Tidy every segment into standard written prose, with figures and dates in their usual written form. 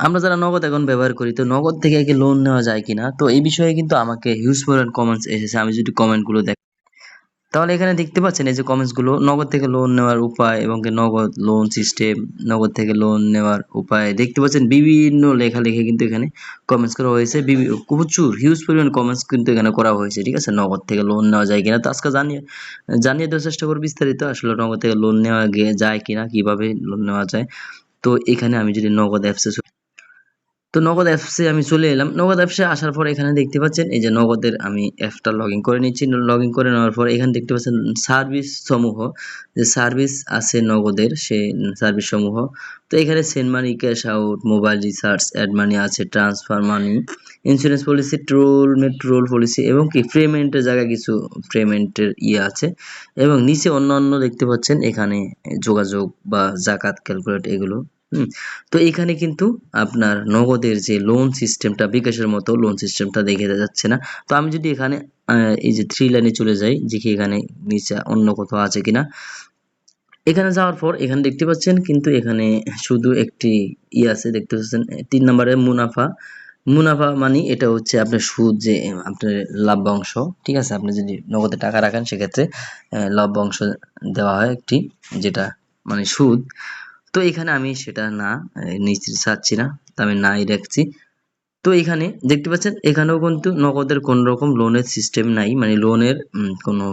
আমরা যারা নগদ অ্যাকাউন্ট ব্যবহার করি, তো নগদ থেকে কি লোন নেওয়া যায় কিনা, তো এই বিষয়ে কিন্তু আমাকে হিউজ পরিমাণ কমেন্টস এসেছে। আমি যদি কমেন্টগুলো দেখ, তাহলে এখানে দেখতে পাচ্ছেন এই যে কমেন্টস গুলো, নগদ থেকে লোন নেওয়ার উপায় এবং কি নগদ লোন সিস্টেম, নগদ থেকে লোন নেওয়ার উপায় দেখতে পাচ্ছেন বিভিন্ন লেখালেখি কিন্তু এখানে কমেন্টস করা হয়েছে। প্রচুর হিউজ পরিমাণ কমেন্টস কিন্তু এখানে করা হয়েছে, ঠিক আছে। নগদ থেকে লোন নেওয়া যায় কিনা, তো আজকে জানিয়ে জানিয়ে দেওয়ার চেষ্টা করব বিস্তারিত, আসলে নগদ থেকে লোন নেওয়া যায় কিনা, কিভাবে লোন নেওয়া যায়। তো এখানে আমি যদি নগদ অ্যাপসে, তো নগদ অ্যাপসে আমি চলে এলাম। নগদ অ্যাপসে আসার পর এখানে দেখতে পাচ্ছেন এই যে নগদের আমি অ্যাপটা লগ ইন করে নিচ্ছি। লগ ইন করে নেওয়ার পর এখানে দেখতে পাচ্ছেন সার্ভিস সমূহ, যে সার্ভিস আছে নগদের, সে সার্ভিস সমূহ। তো এখানে send money, cash out, mobile recharge, add money আছে, transfer money, insurance policy, toll মেট্রোল পলিসি এবং কি পেমেন্টের জায়গায় কিছু পেমেন্টের আছে। এবং নিচে অন্যান্য দেখতে পাচ্ছেন এখানে যোগাযোগ বা জাকাত ক্যালকুলেট এগুলো। তো এখানে কিন্তু আপনার নগদের যে লোন সিস্টেমটা, বিকাশের মতো লোন সিস্টেমটা দেখে যাচ্ছে না। তো আমি যদি এখানে এই যে থ্রি লাইনে চলে যাই, দেখি এখানে নিচে অন্য কোথাও আছে কিনা। এখানে যাওয়ার পর এখানে দেখতে পাচ্ছেন কিন্তু এখানে শুধু একটি আছে, দেখতে পাচ্ছেন 3 নম্বরে মুনাফা। মুনাফা মানে এটা হচ্ছে আপনার সুদ, যে আপনার লভ্যাংশ, ঠিক আছে। আপনি যদি নগদে টাকা রাখেন সেক্ষেত্রে লভ্যাংশ দেওয়া হয় একটি, যেটা মানে সুদ। তো এখানে আমি সেটা না নিতে চাচ্ছি না, তো আমি নাই রাখছি। তো এখানে দেখতে পাচ্ছেন এখানেও কিন্তু নগদের কোন রকম লোনের সিস্টেম নাই, মানে লোনের কোনো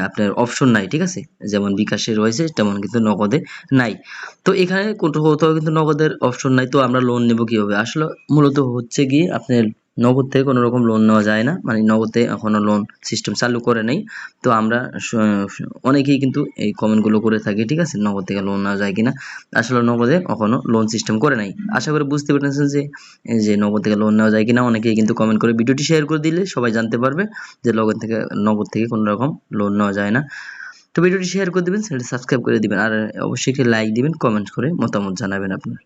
আপনার অপশন নাই, ঠিক আছে। যেমন বিকাশে রয়েছে তেমন কিন্তু নগদে নাই। তো এখানে কোথাও কিন্তু নগদের অপশন নাই। তো আমরা লোন নেব কিভাবে? আসলে মূলত হচ্ছে গিয়ে আপনার নগদ থেকে কোনো রকম লোন নেওয়া যায় না, মানে নগদে এখনো লোন সিস্টেম চালু করে নেই। তো আমরা অনেকেই কিন্তু এই কমেন্ট গুলো করে থাকি, ঠিক আছে, নগদ থেকে লোন নেওয়া যায় কিনা। আসলে নগদে এখনো লোন সিস্টেম করে নাই। আশা করি বুঝতে পেরেছেন যে এই যে নগদ থেকে লোন নেওয়া যায় কিনা। অনেকেই কিন্তু কমেন্ট করে, ভিডিওটি শেয়ার করে দিলে সবাই জানতে পারবে যে নগদ থেকে কোনো রকম লোন নেওয়া যায় না। তো ভিডিওটি শেয়ার করে দিবেন, চ্যানেলটি সাবস্ক্রাইব করে দিবেন, আর অবশ্যই একটি লাইক দিবেন, কমেন্ট করে মতামত জানাবেন আপনার।